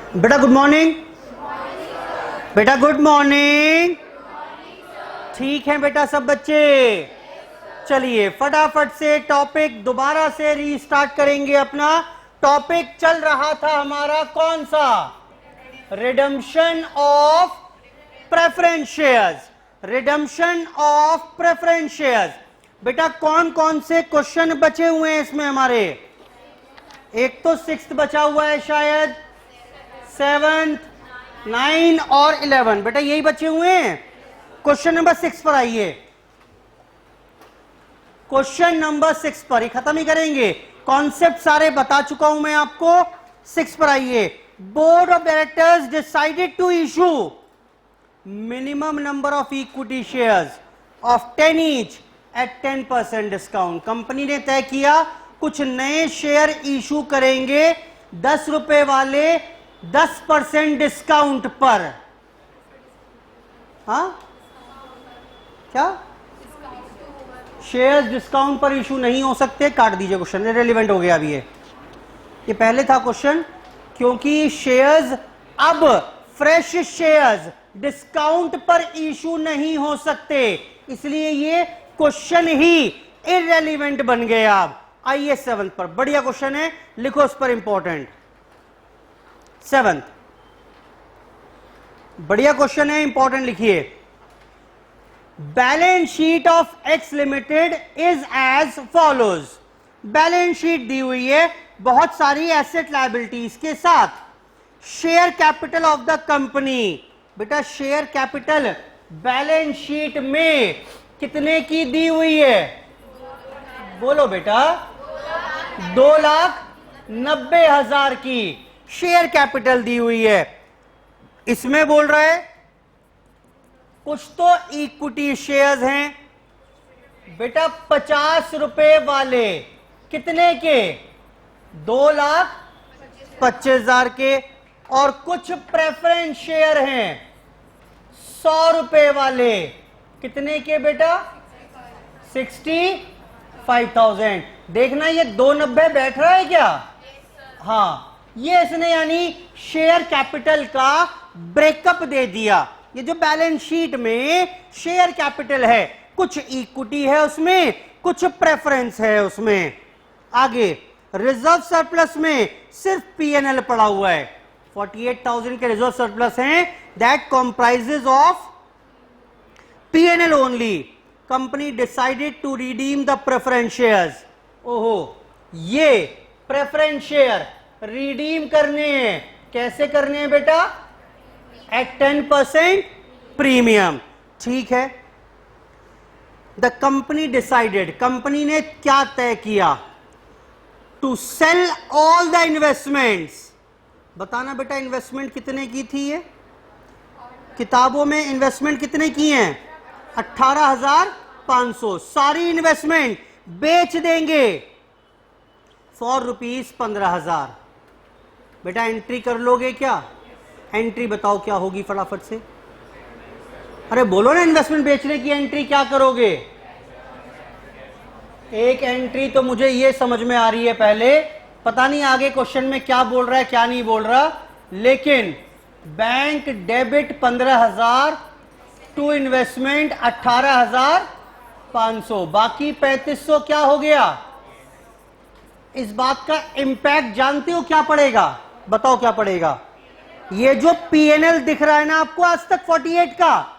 बेटा good morning. बेटा good morning. ठीक है बेटा सब बच्चे, चलिए फटाफट से टॉपिक दोबारा से रीस्टार्ट करेंगे। अपना टॉपिक चल रहा था हमारा कौन सा? Redemption of preference shares. Redemption of preference shares. बेटा कौन कौन से क्वेश्चन बचे हुए हैं इसमें हमारे? एक तो 6th बचा हुआ है शायद, 7th, 9 और 11। बेटा यही बचे हुए हैं। क्वेश्चन नंबर 6 पर आइए। क्वेश्चन नंबर 6 पर ही खत्म ही करेंगे, कॉन्सेप्ट सारे बता चुका हूं मैं आपको। 6 पर आइए। Board of directors decided to issue minimum number of equity shares of 10 each at 10% discount. Company ने तय किया कुछ नए शेयर इशू करेंगे 10 रुपए वाले 10% डिस्काउंट पर। हाँ क्या? शेयर्स डिस्काउंट पर इशू नहीं हो सकते, काट दीजिए क्वेश्चन, रेलेवेंट हो गया अभी ये पहले था क्वेश्चन, क्योंकि शेयर्स अब फ्रेश शेयर्स डिस्काउंट पर इशू नहीं हो सकते, इसलिए ये क्वेश्चन ही इररेलेवेंट बन गया। अब आइए 7th पर, बढ़िया क्वेश्चन है, लिखो उस पर इंपॉर्टेंट। 7th बढ़िया क्वेश्चन है, इंपॉर्टेंट लिखिए। Balance sheet of X limited is as follows. Balance sheet दी हुई है बहुत सारी एसेट लायबिलिटीज के साथ। Share capital of the company. बेटा शेयर कैपिटल बैलेंस शीट में कितने की दी हुई है? बोलो बेटा, 2,90,000 की शेयर कैपिटल दी हुई है। इसमें बोल रहा है कुछ तो इक्विटी शेयर्स हैं बेटा 50 रुपए वाले, कितने के? 2,25,000 के। और कुछ प्रेफरेंस शेयर हैं 100 रुपए वाले, कितने के बेटा? 65,000। देखना ये 290 बैठ रहा है क्या? हाँ, ये इसने यानी शेयर कैपिटल का ब्रेकअप दे दिया। ये जो बैलेंस शीट में शेयर कैपिटल है, कुछ इक्विटी है उसमें, कुछ प्रेफरेंस है उसमें। आगे रिजर्व सरप्लस में सिर्फ पीएनएल पड़ा हुआ है। 48,000 के रिजर्व सरप्लस हैं, that comprises of PNL only. Company decided to redeem the preference shares. ओहो, ये प्रेफरेंस शेयर रिडीम करने हैं। कैसे करने हैं बेटा? At 10% premium. ठीक है। द कंपनी डिसाइडेड, कंपनी ने क्या तय किया? To sell all the investments. बताना बेटा इन्वेस्टमेंट कितने की थी? ये किताबों में इन्वेस्टमेंट कितने की हैं? 18,500। सारी इन्वेस्टमेंट बेच देंगे फॉर ₹15,000। बेटा एंट्री कर लोगे क्या? एंट्री बताओ क्या होगी फटाफट से। अरे बोलो ना, इन्वेस्टमेंट बेचने की एंट्री क्या करोगे? एक एंट्री तो मुझे ये समझ में आ रही है, पहले पता नहीं आगे क्वेश्चन में क्या बोल रहा है क्या नहीं बोल रहा, लेकिन बैंक डेबिट 15,000 टू इन्वेस्टमेंट 18,500, बाकी 3500 क्या हो गया? इस बात का इंपैक्ट जानते हो क्या पड़ेगा? बताओ क्या पड़ेगा? ये जो पीएनएल दिख रहा है ना आपको आज तक 48 का,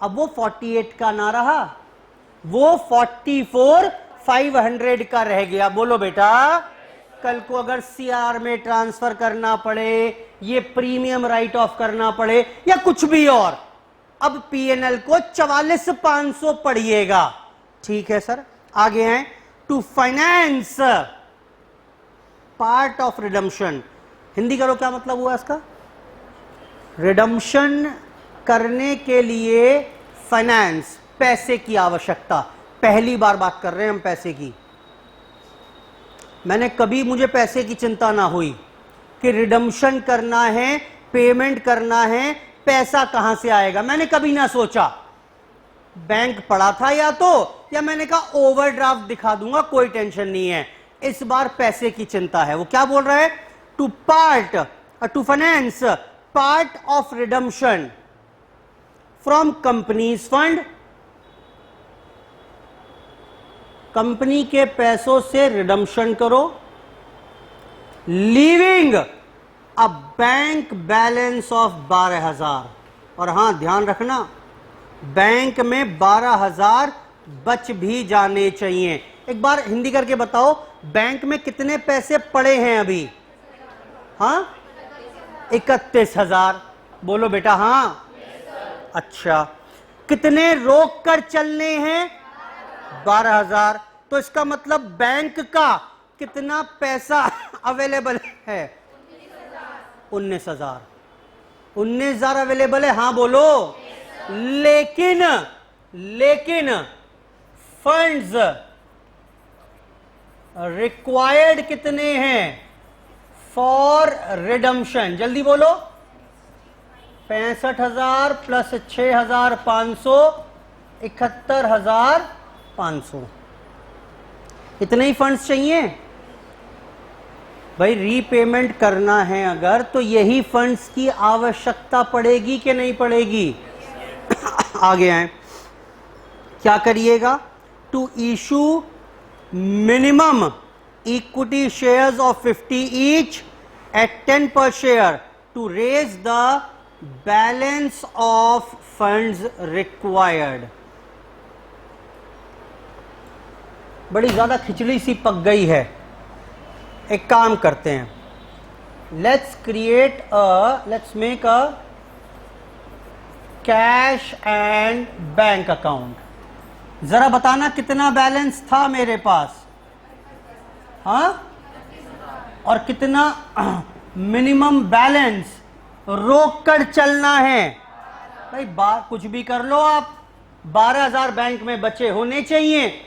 अब वो 48 का ना रहा, वो 44,500 का रह गया। बोलो बेटा, कल को अगर सीआर में ट्रांसफर करना पड़े, ये प्रीमियम राइट ऑफ करना पड़े या कुछ भी और, अब पीएनएल को 44,500 पड़िएगा। ठीक है सर। आगे हैं to finance part of redemption. Hindi करो, क्या मतलब हुआ इसका? रिडम्पशन करने के लिए फाइनेंस, पैसे की आवश्यकता। पहली बार बात कर रहे हैं हम पैसे की। मैंने कभी, मुझे पैसे की चिंता ना हुई कि रिडम्पशन करना है, पेमेंट करना है, पैसा कहां से आएगा, मैंने कभी ना सोचा। बैंक पड़ा था या मैंने कहा ओवरड्राफ्ट दिखा दूंगा, कोई टेंशन नहीं है। इस बार पैसे की चिंता है। वो क्या बोल रहा है? To part to finance part of redemption from company's fund, company के पैसों से रिडम्पशन करो, leaving a bank balance of 12,000। और हां ध्यान रखना, बैंक में 12,000 बच भी जाने चाहिए। एक बार हिंदी करके बताओ, बैंक में कितने पैसे पड़े हैं अभी? हाँ 31,000। बोलो बेटा हाँ। अच्छा, कितने रोक कर चलने हैं? 12,000। तो इसका मतलब बैंक का कितना पैसा अवेलेबल है? 19,000। 19,000 अवेलेबल है, हाँ बोलो। लेकिन फंड्स रिक्वायर्ड कितने हैं फॉर रिडम्पशन? जल्दी बोलो। 65,000 प्लस 6,500, 71,500। इतने ही फंड्स चाहिए भाई। रीपेमेंट करना है अगर, तो यही फंड्स की आवश्यकता पड़ेगी कि नहीं पड़ेगी? आगे आए, क्या करिएगा? To issue minimum equity shares of 50 each at 10 per share to raise the balance of funds required. बड़ी ज्यादा खिचड़ी सी पक गई है। एक काम करते हैं, let's make a cash and bank account. जरा बताना कितना बैलेंस था मेरे पास? हाँ, और कितना मिनिमम बैलेंस रोक कर चलना है? भाई कुछ भी कर लो आप, 12,000 बैंक में बचे होने चाहिए।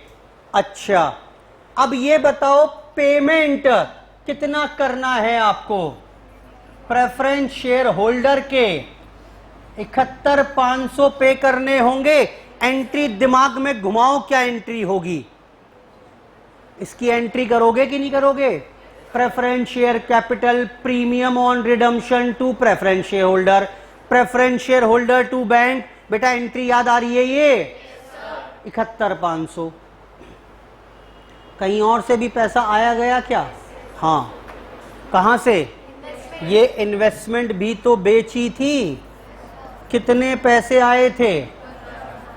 अच्छा, अब ये बताओ पेमेंट कितना करना है आपको? प्रेफरेंस शेयर होल्डर के 71,500 पे करने होंगे। एंट्री दिमाग में घुमाओ, क्या एंट्री होगी? इसकी एंट्री करोगे कि नहीं करोगे? Preference share capital premium on redemption to preference share holder, preference share holder to bank. बेटा एंट्री याद आ रही है ये? 71,500। कहीं और से भी पैसा आया गया क्या? हाँ, कहां से? ये इन्वेस्टमेंट भी तो बेची थी। कितने पैसे आए थे?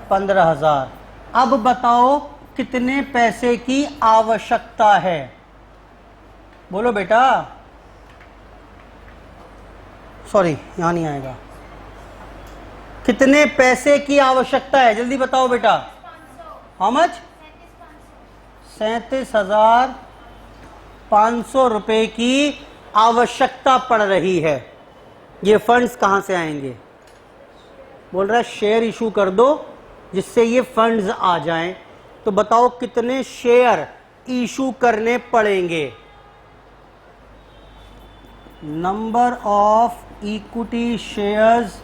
15,000। अब बताओ कितने पैसे की आवश्यकता है? बोलो बेटा। सॉरी, यहां नहीं आएगा। कितने पैसे की आवश्यकता है? जल्दी बताओ बेटा। How much? 37,500 रुपए की आवश्यकता पड़ रही है। ये फंड्स कहां से आएंगे? बोल रहा है शेयर इशू कर दो जिससे ये फंड्स आ जाएं। तो बताओ कितने शेयर इशू करने पड़ेंगे? Number of equity shares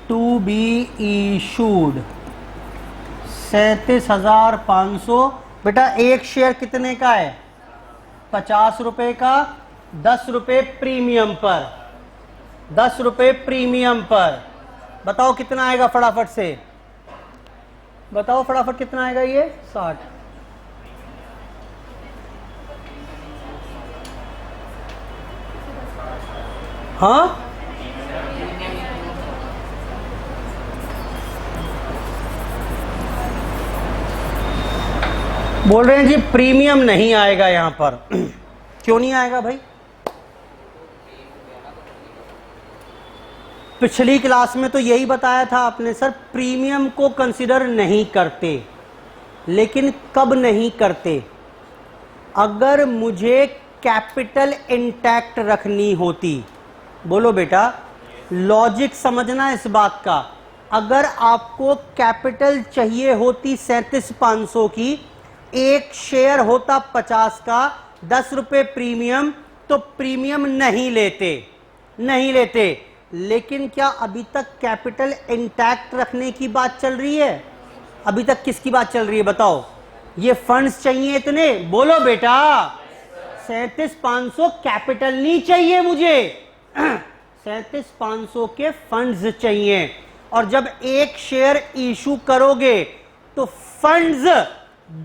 to be issued 37,500। बेटा एक शेयर कितने का है? 50 रुपए का। 10 रुपए प्रीमियम पर, 10 रुपए प्रीमियम पर। बताओ कितना आएगा फटाफट से? बताओ फटाफट कितना आएगा ये? 60। हाँ, बोल रहे हैं जी प्रीमियम नहीं आएगा यहां पर। क्यों नहीं आएगा भाई? पिछली क्लास में तो यही बताया था आपने, सर प्रीमियम को कंसिडर नहीं करते। लेकिन कब नहीं करते? अगर मुझे कैपिटल इंटैक्ट रखनी होती। बोलो बेटा, लॉजिक समझना इस बात का। अगर आपको कैपिटल चाहिए होती 37,500 की, एक शेयर होता 50 का, 10 रुपए प्रीमियम, तो प्रीमियम नहीं लेते। लेकिन क्या अभी तक कैपिटल इंटैक्ट रखने की बात चल रही है? अभी तक किसकी बात चल रही है बताओ? ये फंड्स चाहिए इतने। बोलो बेटा। 37,500 कैपिटल नहीं चाहिए मुझे, 37,500 के फंड्स चाहिए, और जब एक शेयर इशू करोगे तो फंड्स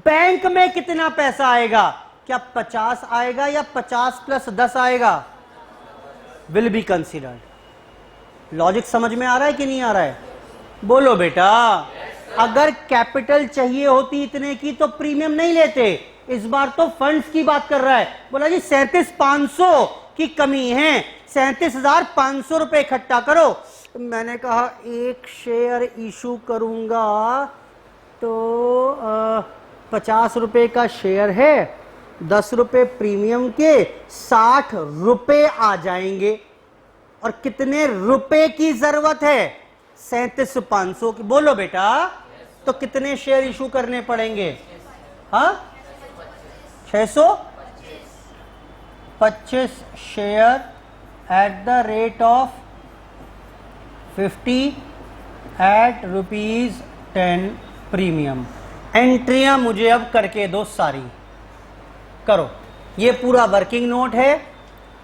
बैंक में कितना पैसा आएगा? क्या 50 आएगा या 50 + 10 आएगा? Will be considered. लॉजिक समझ में आ रहा है कि नहीं आ रहा है? बोलो बेटा। अगर कैपिटल चाहिए होती इतने की तो प्रीमियम नहीं लेते, इस बार तो फंड्स की बात कर रहा है। बोला जी 37,500 की कमी है, 37,500 रुपए इकट्ठा करो। मैंने कहा एक शेयर इशू करूंगा तो 50 रुपए का शेयर है, 10 रुपए प्रीमियम के, 60 रुपए आ जाएंगे। और कितने रुपए की जरूरत है? 37,500 की। बोलो बेटा। तो कितने शेयर इशू करने पड़ेंगे? हाँ 625 share at the rate of 50 at ₹10 premium. एंट्रियां मुझे अब करके दो सारी। करो। ये पूरा वर्किंग नोट है,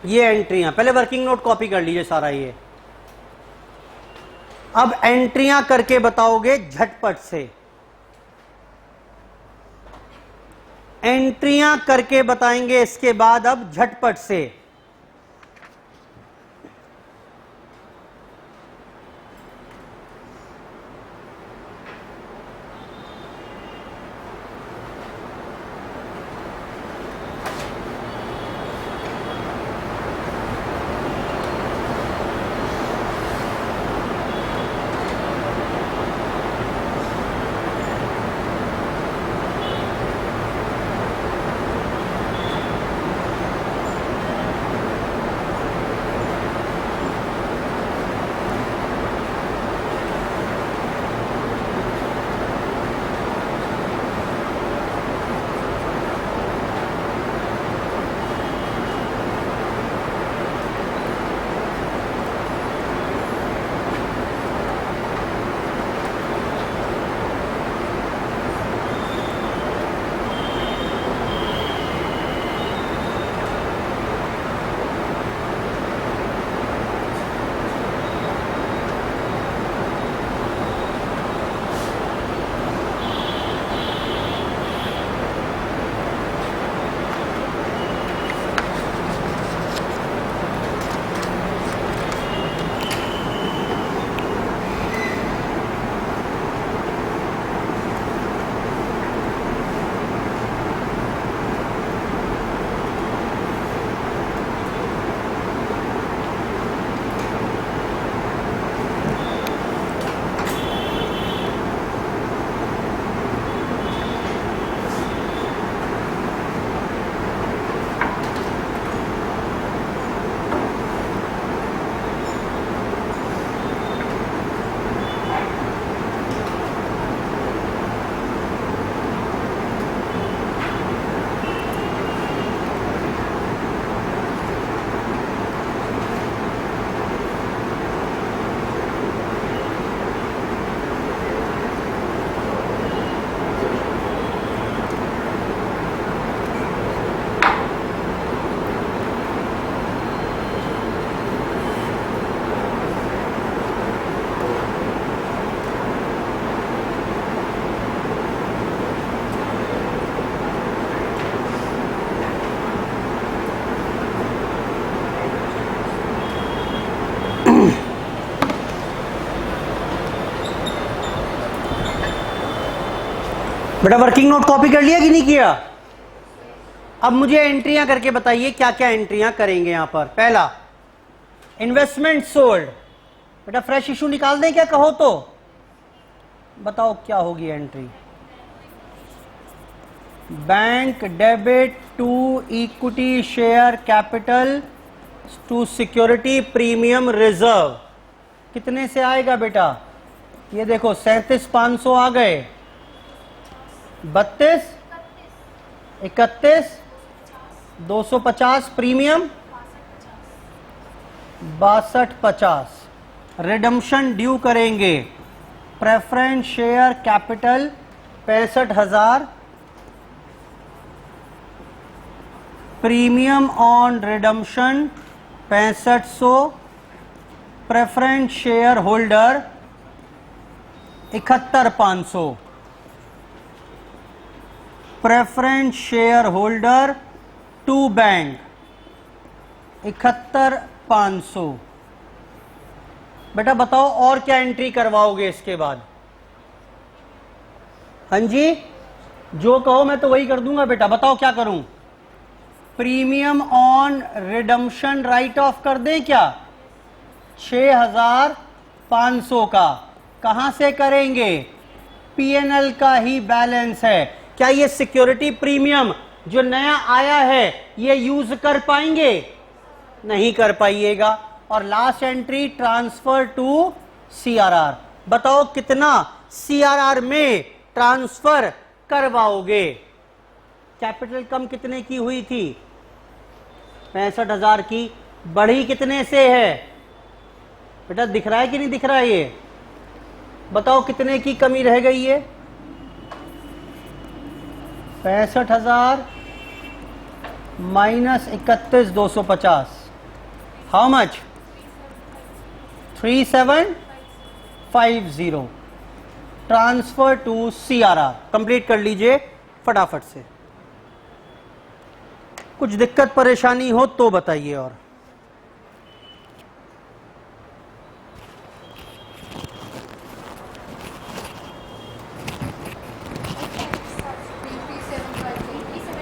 ये एंट्रियां। पहले वर्किंग नोट कॉपी कर लीजिए सारा ये। अब एंट्रियां करके बताओगे झटपट से। एंट्रियां करके बताएंगे इसके बाद अब झटपट से। बेटा वर्किंग नोट कॉपी कर लिया कि नहीं किया? अब मुझे एंट्रियां करके बताइए क्या क्या एंट्रियां करेंगे यहां पर। पहला इन्वेस्टमेंट सोल्ड। बेटा फ्रेश इशू निकाल दें क्या कहो तो? बताओ क्या होगी entry? Bank debit to equity share capital to security premium reserve. कितने से आएगा बेटा? ये देखो 37,500 आ गए, 32, 31, 250 प्रीमियम, 6250। रिडम्पशन ड्यू करेंगे। Preference share capital 65,000, premium on redemption 6500, preference share holder 71500, preference share holder to bank 71500। बेटा बताओ और क्या एंट्री करवाओगे इसके बाद? हाँ जी, जो कहो मैं तो वही कर दूंगा बेटा। बताओ क्या करूं? Premium on redemption right of कर दें क्या? 6500 का। कहां से करेंगे? पीएनएल का ही बैलेंस है। क्या ये सिक्योरिटी प्रीमियम जो नया आया है ये यूज कर पाएंगे? नहीं कर पाइएगा। और last entry transfer to CRR. बताओ कितना सीआरआर में ट्रांसफर करवाओगे? कैपिटल कम कितने की हुई थी? 65,000 की। बढ़ी कितने से है? बेटा दिख रहा है कि नहीं दिख रहा है? ये बताओ कितने की कमी रह गई है? 65,000 minus 31,250। How much? 3750। Transfer to CRR complete कर लीजिए फटाफट से। कुछ दिक्कत परेशानी हो तो बताइए। और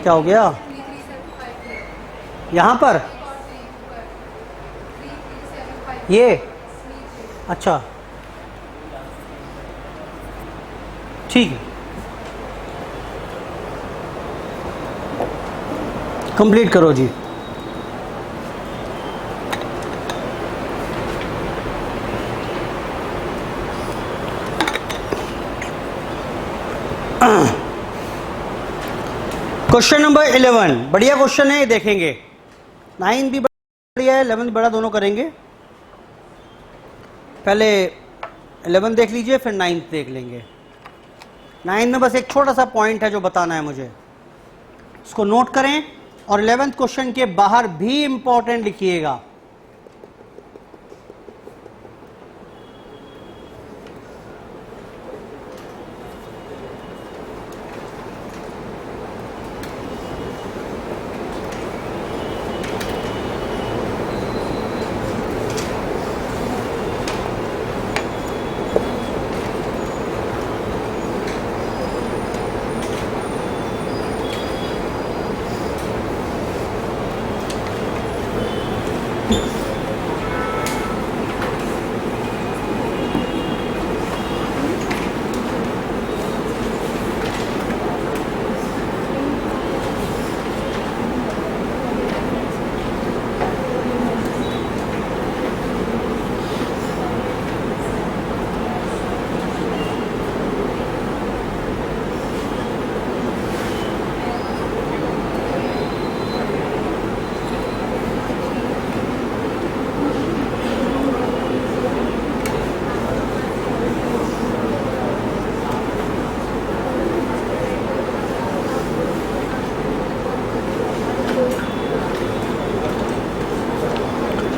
क्या हो गया यहां पर? ये अच्छा ठीक है, कंप्लीट करो जी। क्वेश्चन नंबर 11 बढ़िया क्वेश्चन है, ये देखेंगे। 9 भी बढ़िया है, 11 बड़ा, दोनों करेंगे। पहले 11 देख लीजिए फिर 9 देख लेंगे। 9 में बस एक छोटा सा पॉइंट है जो बताना है मुझे, उसको नोट करें और 11th क्वेश्चन के बाहर भी इंपॉर्टेंट लिखिएगा।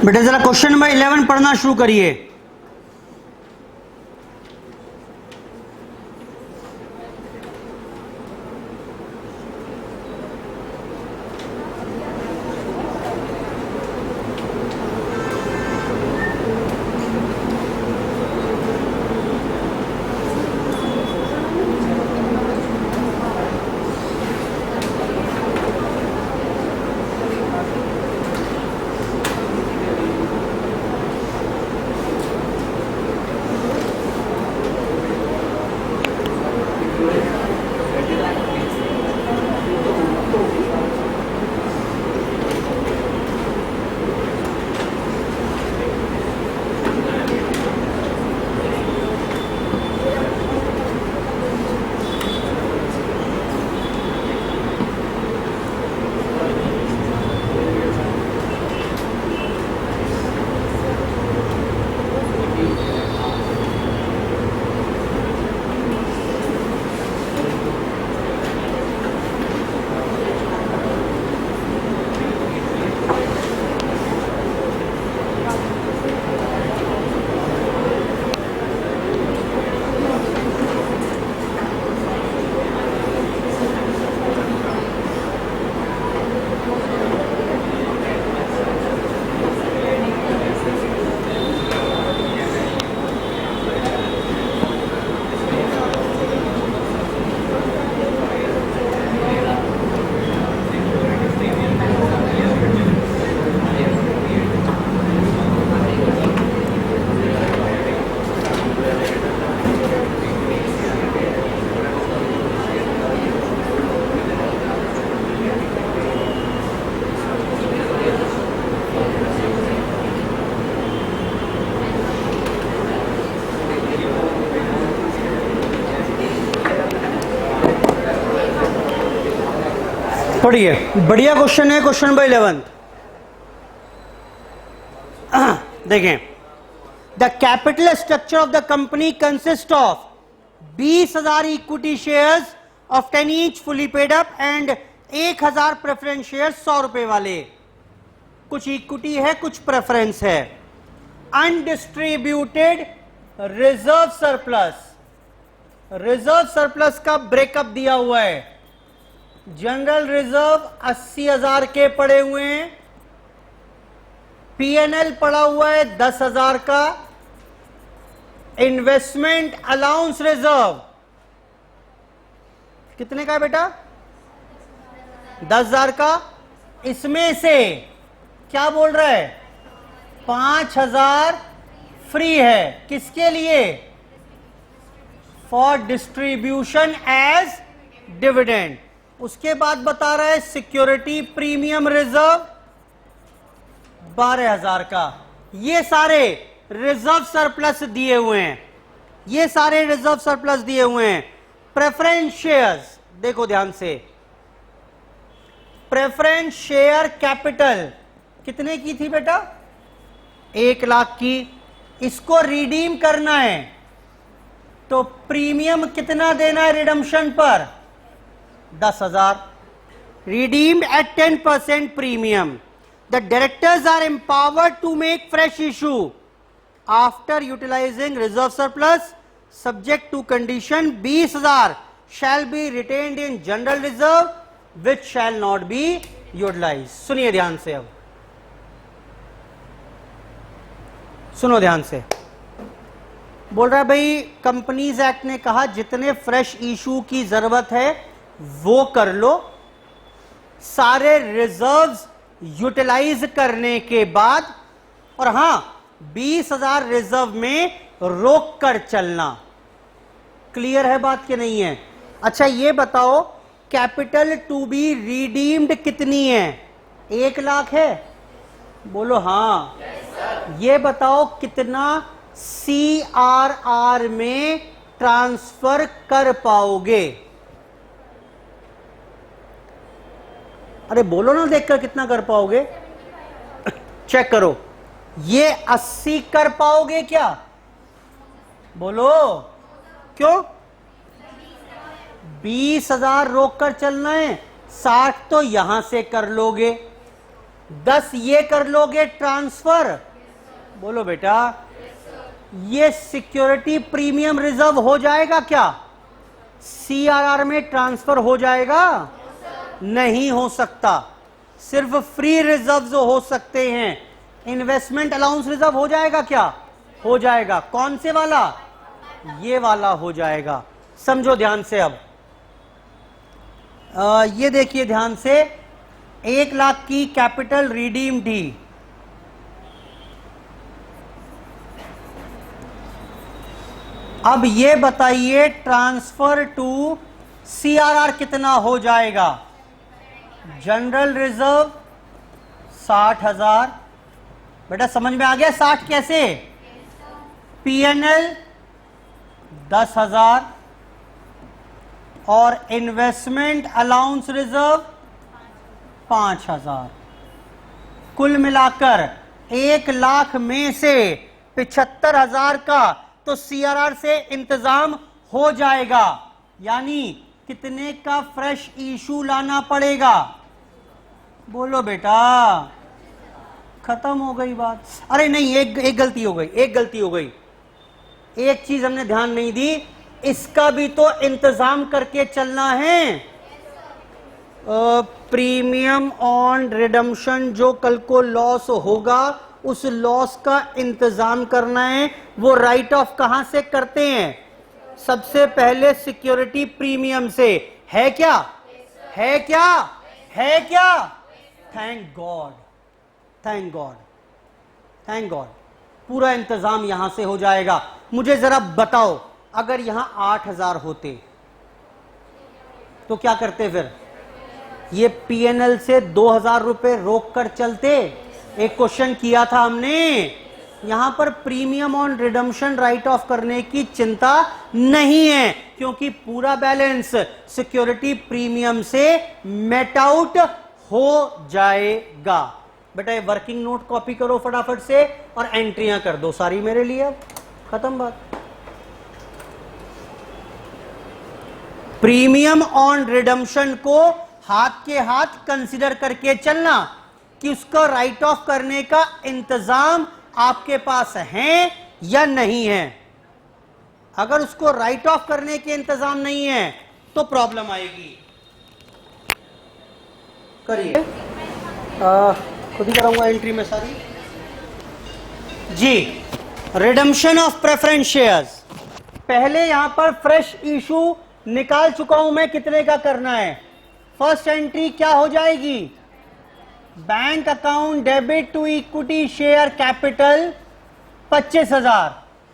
बेटा जरा क्वेश्चन नंबर 11 पढ़ना शुरू करिए। पढ़िए, बढ़िया क्वेश्चन है, क्वेश्चन नंबर 11। देखें, the capital structure of the company consist of 20,000 equity shares of 10 each fully paid up and 1,000 preference share 100 रुपए वाले। कुछ इक्विटी है, कुछ प्रेफरेंस है। Undistributed reserve surplus, reserve surplus का ब्रेकअप दिया हुआ है। जनरल रिजर्व 80,000 के पड़े हुए हैं, पीएनएल पड़ा हुआ है 10,000 का, इन्वेस्टमेंट अलाउंस रिजर्व कितने का है बेटा? 10,000 का। इसमें से क्या बोल रहा है? 5,000 फ्री है। किसके लिए? For distribution as dividend. उसके बाद बता रहा है सिक्योरिटी प्रीमियम रिजर्व 12,000 का। ये सारे रिजर्व सरप्लस दिए हुए हैं, ये सारे रिजर्व सरप्लस दिए हुए हैं। प्रेफरेंस शेयर्स देखो ध्यान से, प्रेफरेंस शेयर कैपिटल कितने की थी बेटा? 1,00,000 की। इसको रिडीम करना है तो प्रीमियम कितना देना है रिडम्पशन पर? 10,000। Redeemed at 10% premium. The directors are empowered to make fresh issue after utilising reserve surplus subject to condition 20,000 shall be retained in general reserve which shall not be utilise. सुनिए ध्यान से, अब सुनो ध्यान से। बोल रहा है भाई कंपनीज एक्ट ने कहा जितने फ्रेश इशू की जरूरत है वो कर लो, सारे रिजर्व्स यूटिलाइज करने के बाद, और हां 20,000 रिजर्व में रोक कर चलना। क्लियर है बात कि नहीं है? अच्छा ये बताओ कैपिटल टू बी रिडीम्ड कितनी है? 1,00,000 है? बोलो हाँ। ये बताओ कितना CRR में ट्रांसफर कर पाओगे? अरे बोलो ना, देखकर कितना कर पाओगे? चेक करो। ये 80 कर पाओगे क्या? बोलो क्यों? 20,000 रोक कर चलना है, 60 तो यहां से कर लोगे, 10 ये कर लोगे ट्रांसफर। बोलो बेटा, ये सिक्योरिटी प्रीमियम रिजर्व हो जाएगा क्या? CRR में ट्रांसफर हो जाएगा? नहीं हो सकता, सिर्फ फ्री रिजर्व्स हो सकते हैं। इन्वेस्टमेंट अलाउंस रिजर्व हो जाएगा क्या? हो जाएगा। कौन से वाला? ये वाला हो जाएगा। समझो ध्यान से। अब ये देखिए ध्यान से, 1,00,000 की कैपिटल रिडीम थी, अब ये बताइए ट्रांसफर टू CRR कितना हो जाएगा? General reserve 60,000। बेटा समझ में आ गया 60 कैसे? पीएनएल 10,000 और इन्वेस्टमेंट अलाउंस रिजर्व 5,000। कुल मिलाकर 1,00,000 में से 75,000 का तो CRR से इंतजाम हो जाएगा। यानी कितने का फ्रेश इशू लाना पड़ेगा? बोलो बेटा, खत्म हो गई बात। अरे नहीं, एक गलती हो गई, एक गलती हो गई। एक चीज हमने ध्यान नहीं दी, इसका भी तो इंतजाम करके चलना है। प्रीमियम ऑन रिडम्पशन जो कल को लॉस होगा उस लॉस का इंतजाम करना है। वो राइट ऑफ कहां से करते हैं? सबसे पहले सिक्योरिटी प्रीमियम से। है क्या? है क्या? है क्या? Thank God, thank God, thank God. पूरा इंतजाम यहां से हो जाएगा। मुझे जरा बताओ, अगर यहां 8,000 होते तो क्या करते फिर? ये पीएनएल से 2,000 रुपए रोक कर चलते। एक क्वेश्चन किया था हमने, यहां पर premium on redemption right of करने की चिंता नहीं है, क्योंकि पूरा बैलेंस सिक्योरिटी प्रीमियम से मेट आउट हो जाएगा। बेटा ये वर्किंग नोट कॉपी करो फटाफट से और एंट्रियां कर दो सारी मेरे लिए। अब खत्म बात। प्रीमियम ऑन रिडम्पशन को हाथ के हाथ कंसीडर करके चलना कि उसका राइट ऑफ करने का इंतजाम आपके पास है या नहीं है। अगर उसको राइट ऑफ करने के इंतजाम नहीं है तो प्रॉब्लम आएगी। करिए, खुद ही कराऊंगा एंट्री में सारी जी। रिडम्पशन ऑफ प्रेफरेंस शेयर्स, पहले यहां पर फ्रेश इशू निकाल चुका हूं मैं, कितने का करना है। फर्स्ट एंट्री क्या हो जाएगी, bank account debit to equity share capital 25,000।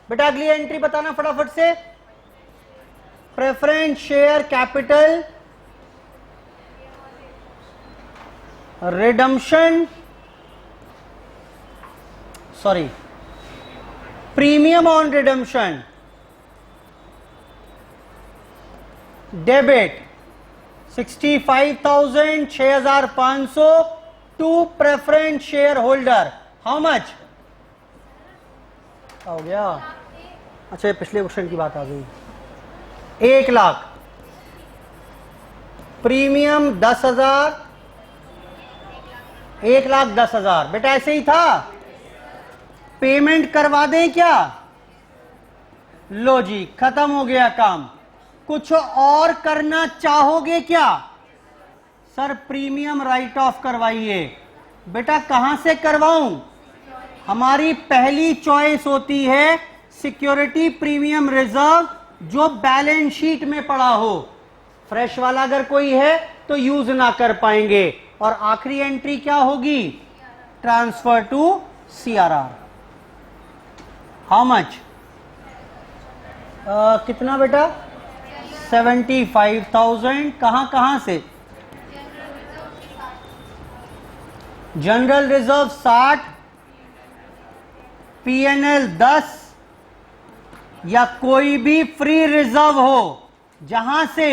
बेटा अगली एंट्री बताना फटाफट से। Preference share capital redemption, sorry premium on redemption debit 65,000 6,500 to preference share holder. How much हो गया? अच्छा पिछले क्वेश्चन की बात आ गई। 1 लाख, प्रीमियम 10,000, 1,10,000। बेटा ऐसे ही था, पेमेंट करवा दें क्या? लो जी खत्म हो गया काम। कुछ और करना चाहोगे क्या? सर प्रीमियम राइट ऑफ करवाइए। बेटा कहां से करवाऊं? हमारी पहली चॉइस होती है सिक्योरिटी प्रीमियम रिजर्व, जो बैलेंस शीट में पड़ा हो। फ्रेश वाला अगर कोई है तो यूज ना कर पाएंगे। और आखिरी एंट्री क्या होगी, transfer to CRR. How much, कितना बेटा? 75,000। कहां से? जनरल रिजर्व 60, पीएनएल 10, या कोई भी फ्री रिजर्व हो जहां से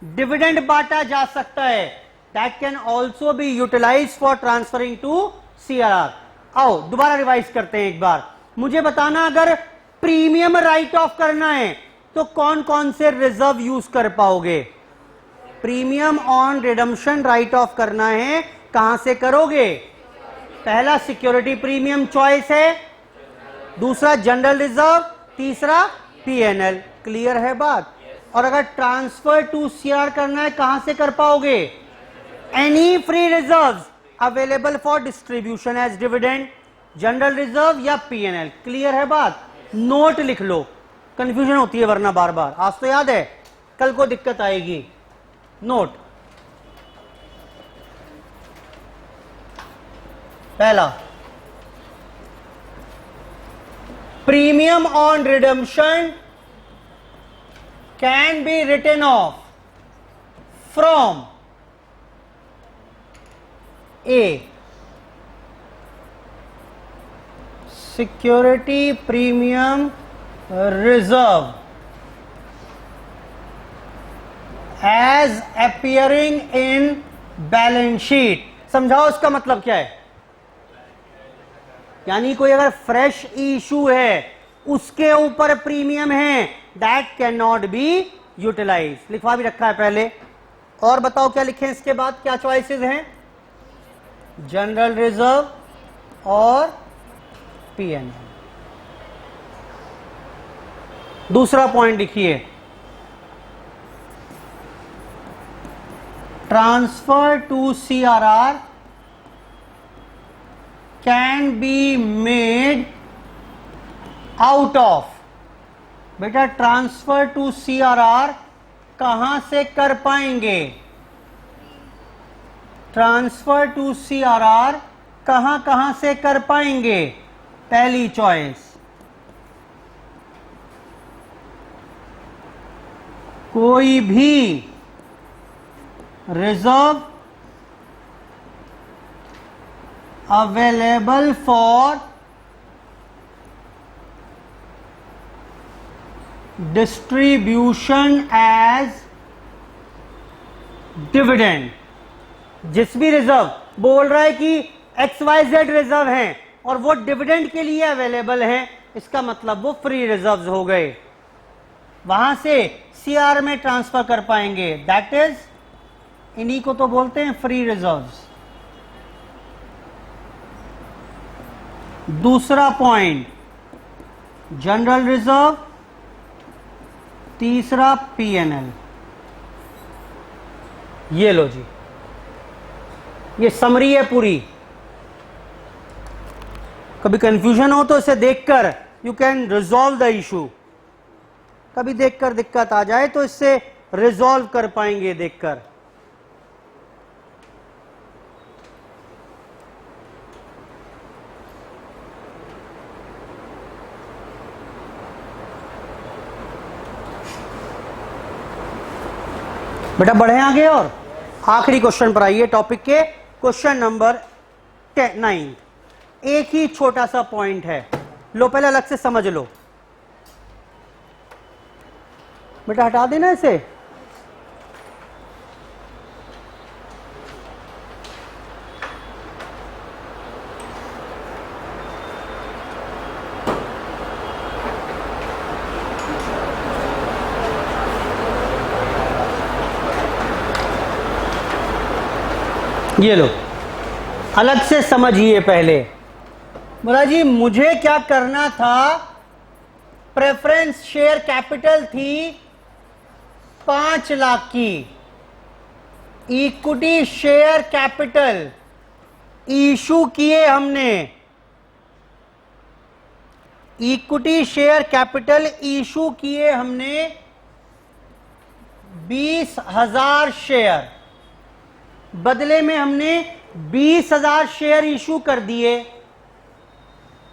डिविडेंड बांटा जा सकता है, that can also be utilise for transferring to CRR. आओ दोबारा रिवाइज करते हैं एक बार। मुझे बताना, अगर प्रीमियम राइट ऑफ करना है तो कौन कौन से रिजर्व यूज कर पाओगे? Premium on redemption right of करना है, कहां से करोगे? पहला सिक्योरिटी प्रीमियम चॉइस है, दूसरा जनरल रिजर्व, तीसरा पीएनएल। क्लियर है बात? और अगर ट्रांसफर टू सीआर करना है कहां से कर पाओगे? Any free reserves available for distribution as dividend, general reserve या पीएनएल। क्लियर है बात? नोट लिख लो, कंफ्यूजन होती है वरना बार बार। आज तो याद है, कल को दिक्कत आएगी। नोट, पहला premium on redemption can be written off from a security premium reserve as appearing in balance sheet. समझाओ इसका मतलब क्या है? यानी कोई अगर फ्रेश इशू है उसके ऊपर प्रीमियम है, that can not be utilise. लिखवा भी रखा है पहले। और बताओ क्या लिखें इसके बाद, क्या चॉइसेस हैं? जनरल रिजर्व और पीएनएल। दूसरा पॉइंट लिखिए, transfer to CRR can be made out of. बेटा ट्रांसफर टू सीआरआर कहां से कर पाएंगे? ट्रांसफर टू सीआरआर कहां कहां से कर पाएंगे? पहली चॉइस, कोई भी reserve available for distribution as dividend. जिस भी रिजर्व बोल रहा है कि XYZ रिजर्व हैं और वो डिविडेंड के लिए अवेलेबल हैं, इसका मतलब वो फ्री रिजर्व्स हो गए, वहां से CR में ट्रांसफर कर पाएंगे। दैट इज, इन्हीं को तो बोलते हैं फ्री रिजर्व्स। दूसरा पॉइंट जनरल रिजर्व, तीसरा PNL। ये लो जी, ये समरी है पूरी। कभी कंफ्यूजन हो तो इसे देखकर you can resolve the issue. कभी देखकर दिक्कत आ जाए तो इससे रिजॉल्व कर पाएंगे देखकर। बेटा बढ़े आगे और आखिरी क्वेश्चन पर आइए टॉपिक के, क्वेश्चन नंबर 9। एक ही छोटा सा पॉइंट है, लो पहले अलग से समझ लो। बेटा हटा देना इसे। ये लो अलग से समझिए पहले। बोला जी मुझे क्या करना था, प्रेफरेंस शेयर कैपिटल थी 5 लाख की, इक्विटी शेयर कैपिटल इशू किए हमने, इक्विटी शेयर कैपिटल इशू किए हमने 20,000 शेयर, बदले में हमने 20,000 शेयर इशू कर दिए।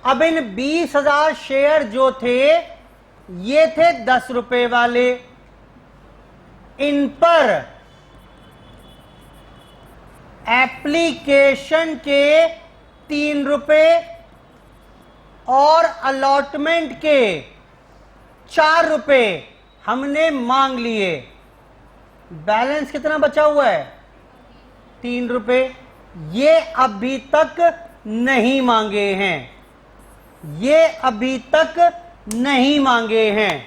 अब इन 20,000 शेयर जो थे ये थे 10 रुपए वाले, इन पर एप्लीकेशन के 3 रुपए और अलॉटमेंट के 4 रुपए हमने मांग लिए। बैलेंस कितना बचा हुआ है? 3 रुपए। ये अभी तक नहीं मांगे हैं, ये अभी तक नहीं मांगे हैं।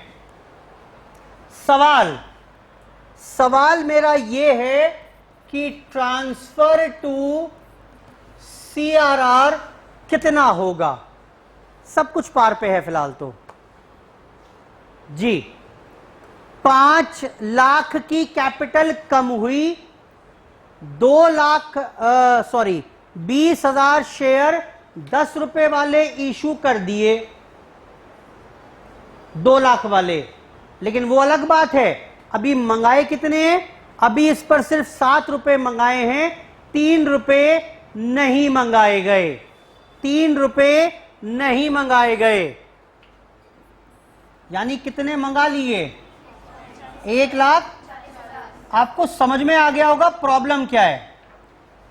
सवाल मेरा ये है कि ट्रांसफर टू CRR कितना होगा? सब कुछ पार पे है फिलहाल तो जी। 5 लाख की कैपिटल कम हुई, 20,000 शेयर 10 रुपए वाले इशू कर दिए, 2 लाख वाले। लेकिन वो अलग बात है, अभी मंगाए कितने हैं? अभी इस पर सिर्फ 7 रुपए मंगाए हैं, 3 रुपए नहीं मंगाए गए, 3 रुपए नहीं मंगाए गए। यानी कितने मंगा लिए? 1 लाख। आपको समझ में आ गया होगा प्रॉब्लम क्या है।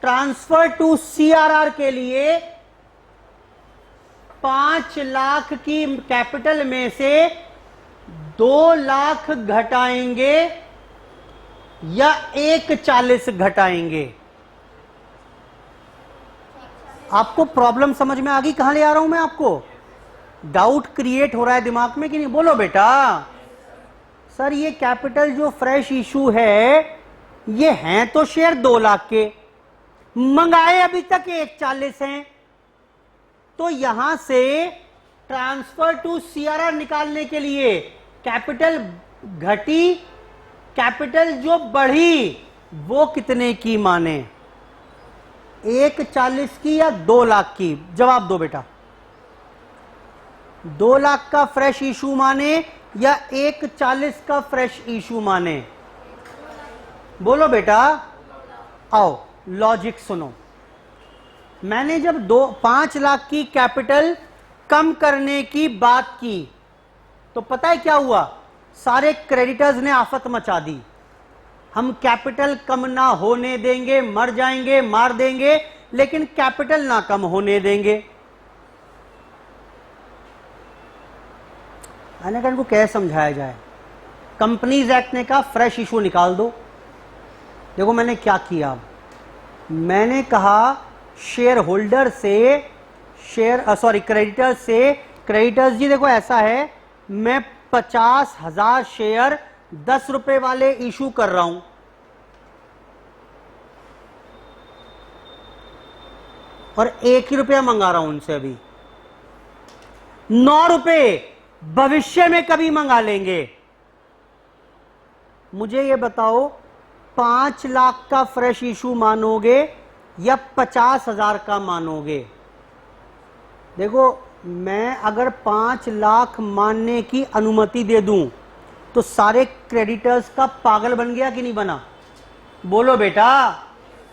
ट्रांसफर टू CRR के लिए 5 लाख की कैपिटल में से 2 लाख घटाएंगे या 1,40 घटाएंगे? आपको प्रॉब्लम समझ में आ गई? कहां ले आ रहा हूं मैं आपको? डाउट क्रिएट हो रहा है दिमाग में कि नहीं? बोलो बेटा। सर ये कैपिटल जो फ्रेश इशू है ये हैं तो शेयर 2 लाख के, मंगाए अभी तक 1,40 हैं, तो यहां से ट्रांसफर टू CRR निकालने के लिए कैपिटल घटी, कैपिटल जो बढ़ी वो कितने की माने? 1,40 की या 2 लाख की? जवाब दो बेटा। 2 लाख का फ्रेश इशू माने या 1,40 का फ्रेश इशू माने? बोलो बेटा। आओ लॉजिक सुनो। मैंने जब 5 लाख की कैपिटल कम करने की बात की तो पता है क्या हुआ? सारे क्रेडिटर्स ने आफत मचा दी। हम कैपिटल कम ना होने देंगे, मर जाएंगे, मार देंगे, लेकिन कैपिटल ना कम होने देंगे। मैंने कहा इनको कैसे समझाया जाए। कंपनीज एक्ट ने कहा फ्रेश इशू निकाल दो। देखो मैंने क्या किया, मैंने कहा शेयर होल्डर से क्रेडिटर से, क्रेडिटर्स जी देखो ऐसा है, मैं 50,000 शेयर 10 रुपए वाले इशू कर रहा हूं, और 1 ही रुपया मंगा रहा हूं उनसे अभी, 9 रुपए भविष्य में कभी मंगा लेंगे। मुझे ये बताओ 5 लाख का फ्रेश इशू मानोगे या 50,000 का मानोगे? देखो मैं अगर 5 लाख मानने की अनुमति दे दूं तो सारे क्रेडिटर्स का पागल बन गया कि नहीं बना? बोलो बेटा,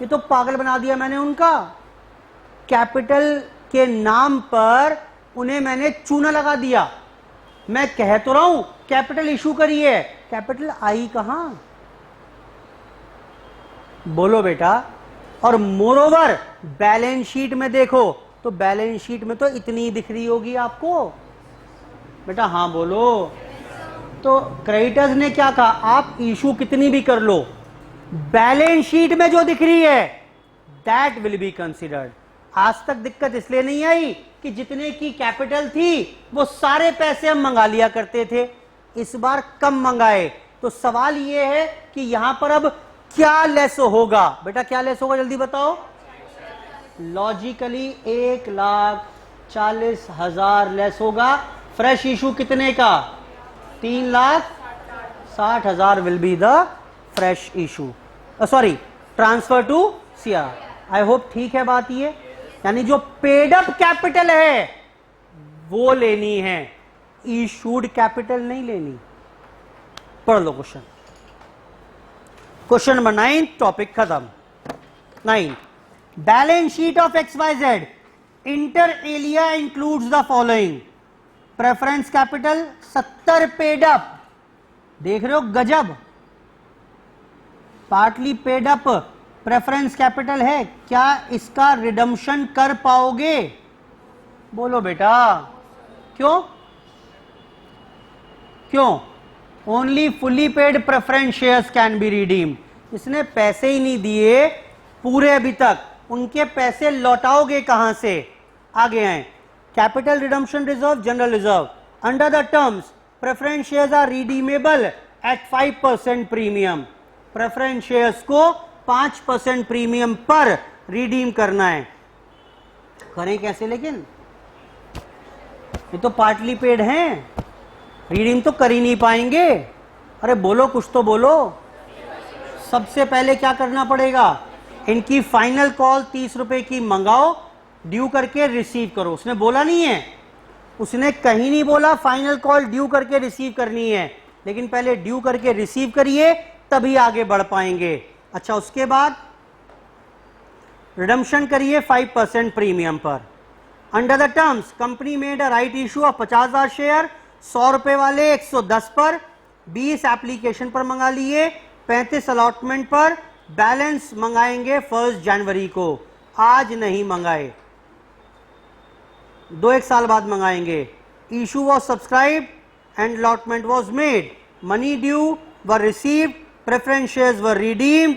ये तो पागल बना दिया मैंने उनका। कैपिटल के नाम पर उन्हें मैंने चूना लगा दिया। मैं कह तो रहा हूं कैपिटल इशू करिए, कैपिटल आई कहां? बोलो बेटा। और मोरोवर बैलेंस शीट में देखो तो बैलेंस शीट में तो इतनी दिख रही होगी आपको बेटा, हाँ बोलो। तो क्रेडिटर्स ने क्या कहा, आप इशू कितनी भी कर लो, बैलेंस शीट में जो दिख रही है दैट विल बी कंसिडर्ड। आज तक दिक्कत इसलिए नहीं आई कि जितने की कैपिटल थी वो सारे पैसे हम मंगा लिया करते थे, इस बार कम मंगाए। तो सवाल ये है कि यहां पर अब क्या लेस होगा? बेटा क्या लेस होगा जल्दी बताओ। लॉजिकली 1,40,000 लेस होगा। फ्रेश इशू कितने का? 3,60,000 will be the fresh issue, sorry transfer to CR. I hope ठीक है बात ये। यानी जो पेड अप कैपिटल है वो लेनी है, इशूड कैपिटल नहीं लेनी। पढ़ लो क्वेश्चन। क्वेश्चन नंबर 9, टॉपिक खत्म। 9, balance sheet of XYZ inter alia includes the following. Preference capital 70 paid up, देख रहे हो गजब, partly paid up preference capital है। क्या इसका रिडम्पशन कर पाओगे? बोलो बेटा। क्यों? क्यों? Only fully paid preference shares can be redeemed. इसने पैसे ही नहीं दिए पूरे अभी तक, उनके पैसे लौटाओगे कहां से? आगे आए, capital redemption reserve, general reserve. Under the terms preference shares are redeemable at 5% premium. Preference shares को 5% प्रीमियम पर रिडीम करना है। करें कैसे? लेकिन ये तो पार्टली पेड हैं, रिडीम तो कर ही नहीं पाएंगे। अरे बोलो, कुछ तो बोलो। सबसे पहले क्या करना पड़ेगा? इनकी फाइनल कॉल 30 रुपए की मंगाओ, ड्यू करके रिसीव करो। उसने बोला नहीं है, उसने कहीं नहीं बोला फाइनल कॉल ड्यू करके रिसीव करनी है, लेकिन पहले ड्यू करके रिसीव करिए तभी आगे बढ़ पाएंगे। अच्छा, उसके बाद रिडम्पशन करिए 5% प्रीमियम पर। Under the terms company made a right issue of 50,000 share, 100 रुपए वाले 110 पर, 20 एप्लीकेशन पर मंगा लिए, 35 अलॉटमेंट पर। बैलेंस मंगाएंगे 1 जनवरी को, आज नहीं मंगाए, 2-1 साल बाद मंगाएंगे। Issue was subscribe and allotment was made, money due were received, preference shares were redeemed,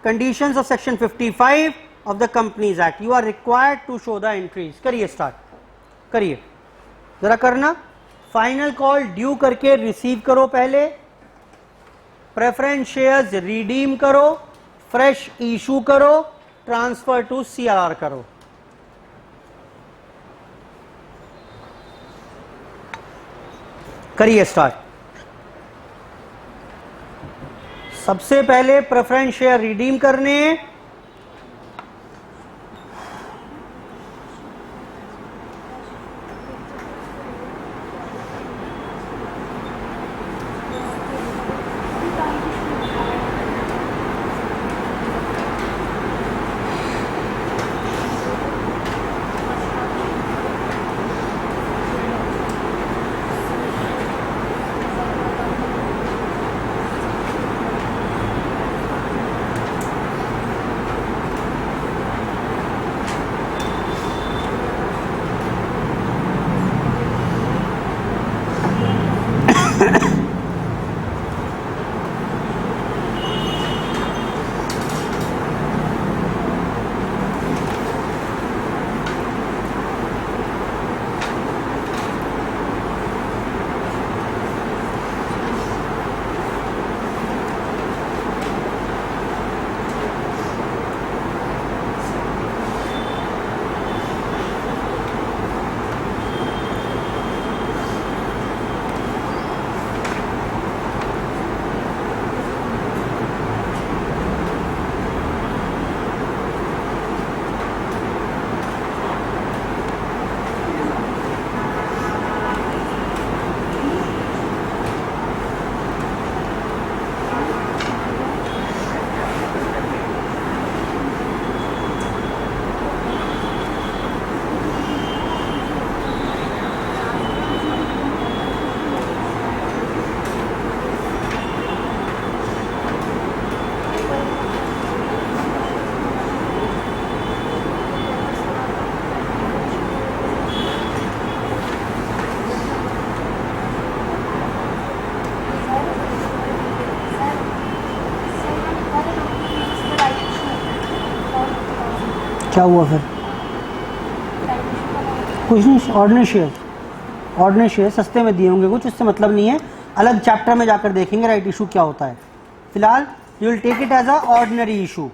conditions of section 55 of the companies act. You are required to show the entries. करिए, start करिए, जरा करना। फाइनल कॉल ड्यू करके receive करो पहले, preference shares redeem करो, fresh issue करो, transfer to CR करो। करिए स्टार्ट। सबसे पहले प्रेफरेंस शेयर रिडीम करने, क्या हुआ फिर? कुछ नहीं, ऑर्डिनरी शेयर सस्ते में दिए होंगे कुछ, उससे मतलब नहीं है, अलग चैप्टर में जाकर देखेंगे राइट इशू क्या होता है। फिलहाल you will take it as a ordinary issue.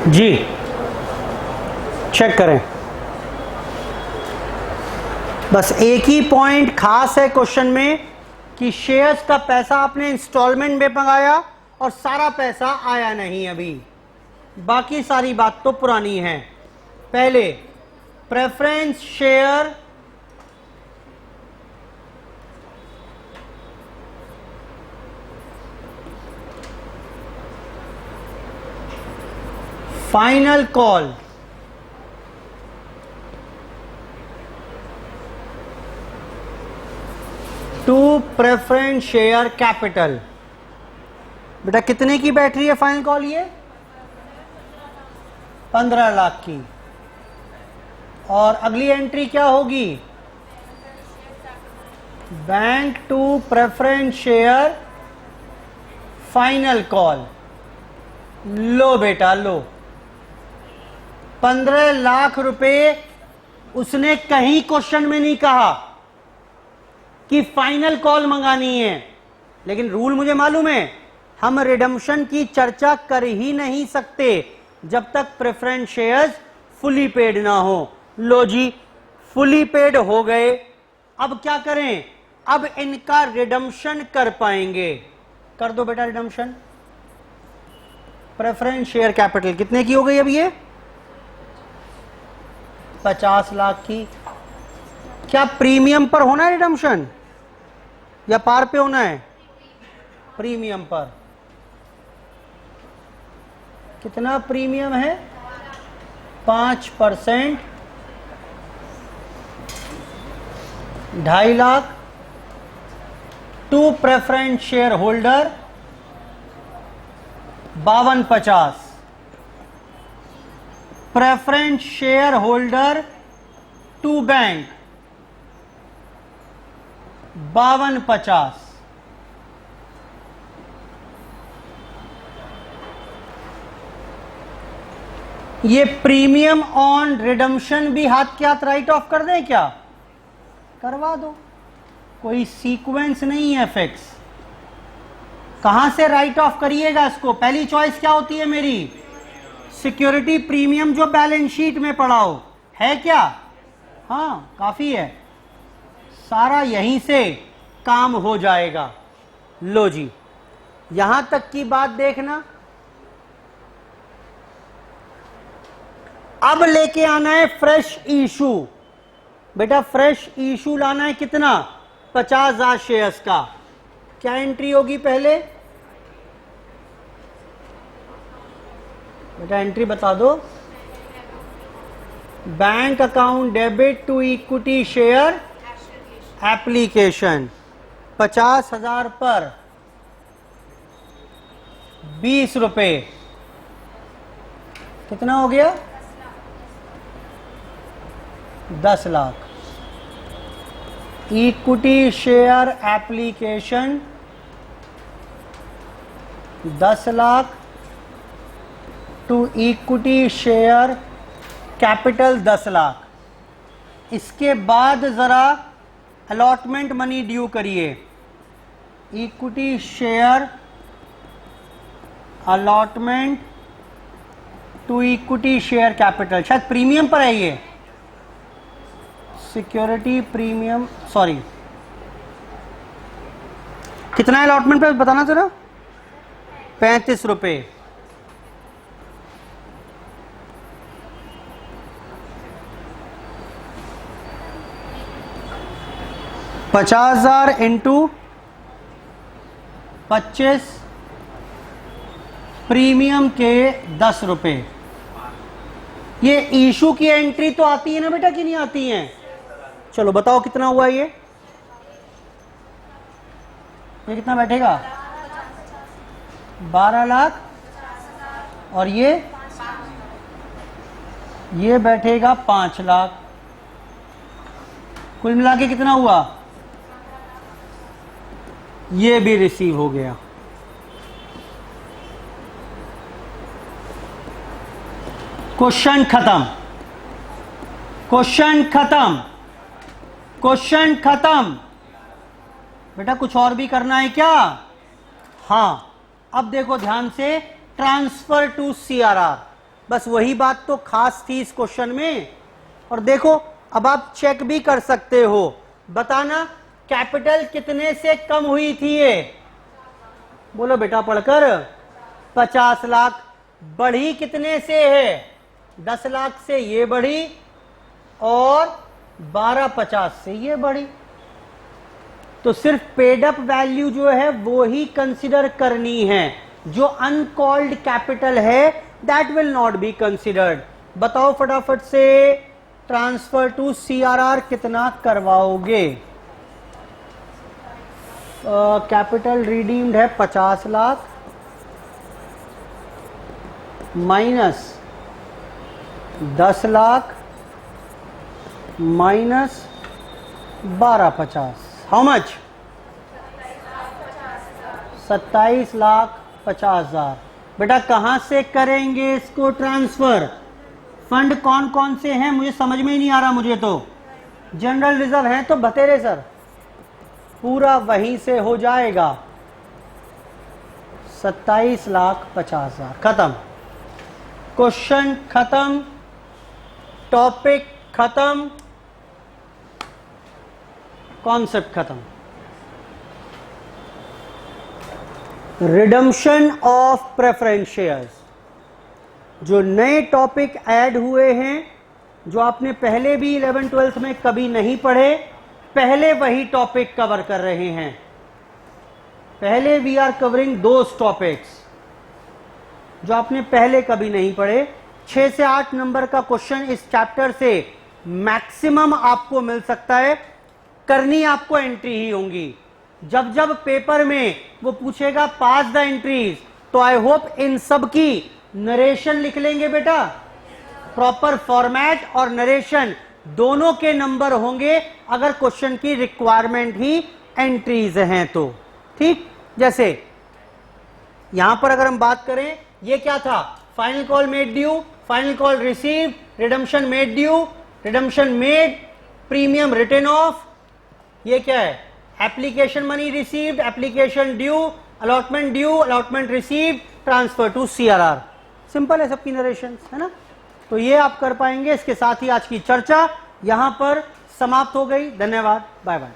जी चेक करें, बस एक ही पॉइंट खास है क्वेश्चन में कि शेयर्स का पैसा आपने इंस्टॉलमेंट में मंगाया और सारा पैसा आया नहीं अभी, बाकी सारी बात तो पुरानी है। पहले preference share final call, to preference share capital. बेटा कितने की बैटरी है फाइनल कॉल? ये 15 लाख की। और अगली एंट्री क्या होगी? Bank to preference share final call. लो बेटा लो, 15 लाख रुपए उसने कहीं क्वेश्चन में नहीं कहा कि फाइनल कॉल मंगानी है, लेकिन रूल मुझे मालूम है, हम रिडम्पशन की चर्चा कर ही नहीं सकते जब तक प्रेफरेंस शेयर्स फुली पेड ना हो। लो जी फुली पेड हो गए, अब क्या करें? अब इनका रिडम्पशन कर पाएंगे। कर दो बेटा रिडम्पशन। प्रेफरेंस शेयर कैपिटल कितने की हो गई अब ये? 50 लाख की। क्या प्रीमियम पर होना है रिडम्पशन या पार पे होना है? प्रीमियम पर। कितना प्रीमियम है? 5%, 2.5 lakh to preference share holder 5250, preference share holder to bank 5250। ये प्रीमियम ऑन रिडम्पशन भी हाथ के हाथ राइट ऑफ कर दें क्या? करवा दो, कोई सीक्वेंस नहीं है फिक्स। कहां से राइट ऑफ करिएगा इसको? पहली चॉइस क्या होती है मेरी? सिक्योरिटी प्रीमियम जो बैलेंस शीट में पड़ा हो, है क्या? हाँ काफी है, सारा यहीं से काम हो जाएगा। लो जी यहां तक की बात देखना। अब लेके आना है फ्रेश इशू। बेटा फ्रेश इशू लाना है कितना? 50,000 शेयर्स का। क्या एंट्री होगी पहले? बेटा एंट्री बता दो। Bank account debit to equity share application 50,000 पर 20 रुपए, कितना हो गया? 10 lakh. Equity share application 10 lakh to equity share capital 10 lakh. इसके बाद जरा अलॉटमेंट मनी ड्यू करिए। Equity share allotment to equity share capital, शायद प्रीमियम पर है ये, सिक्योरिटी प्रीमियम, सॉरी कितना है अलॉटमेंट पे बताना जरा? 35 रुपए। $50,000 इंटू 25, प्रीमियम के 10 रुपए। ये इशू की एंट्री तो आती है ना बेटा कि नहीं आती है? चलो बताओ कितना हुआ ये कितना बैठेगा? 12 लाख। और ये बैठेगा 5 लाख। कुल मिला के कितना हुआ? ये भी रिसीव हो गया। क्वेश्चन खत्म, क्वेश्चन खत्म, क्वेश्चन खत्म। बेटा कुछ और भी करना है क्या? हाँ, अब देखो ध्यान से, ट्रांसफर टू सीआरआर, बस वही बात तो खास थी इस क्वेश्चन में। और देखो अब आप चेक भी कर सकते हो, बताना कैपिटल कितने से कम हुई थी ये? बोलो बेटा पढ़कर। 50 लाख। बढ़ी कितने से है? 10 लाख से ये बढ़ी और 1250 से ये बढ़ी। तो सिर्फ पेड अप वैल्यू जो है वो ही कंसिडर करनी है, जो अनकॉल्ड कैपिटल है that will not be considered. बताओ फटाफट से, ट्रांसफर टू सीआरआर कितना करवाओगे? कैपिटल रिडीम्ड है 50 lakh minus 10 lakh minus 1250, how much? 27,50,000। बेटा कहां से करेंगे इसको ट्रांसफर? फंड कौन कौन से हैं मुझे समझ में ही नहीं आ रहा। मुझे तो जनरल रिजर्व है तो बतेरे सर, पूरा वहीं से हो जाएगा। 27,50,000। खत्म, क्वेश्चन खत्म, टॉपिक खत्म, कॉन्सेप्ट खत्म। रिडम्पशन ऑफ प्रेफरेंस शेयर्स, जो नए टॉपिक ऐड हुए हैं, जो आपने पहले भी 11th-12th में कभी नहीं पढ़े, पहले वही टॉपिक कवर कर रहे हैं। पहले we are covering those topics जो आपने पहले कभी नहीं पढ़े। 6 से 8 नंबर का क्वेश्चन इस चैप्टर से मैक्सिमम आपको मिल सकता है। करनी आपको एंट्री ही होंगी। जब जब पेपर में वो पूछेगा पास द एंट्रीज, तो आई होप इन सब की नरेशन लिख लेंगे बेटा। प्रॉपर फॉर्मेट और नरेशन दोनों के नंबर होंगे अगर क्वेश्चन की रिक्वायरमेंट ही एंट्रीज हैं तो। ठीक, जैसे यहां पर अगर हम बात करें, ये क्या था? Final call made due, final call receive, redemption made due, redemption made, premium written off. ये क्या है? Application money received, application due, allotment due, allotment receive, transfer to CRR. Simple है सबकी नरेशन, है ना? तो ये आप कर पाएंगे। इसके साथ ही आज की चर्चा यहां पर समाप्त हो गई। धन्यवाद, बाय बाय।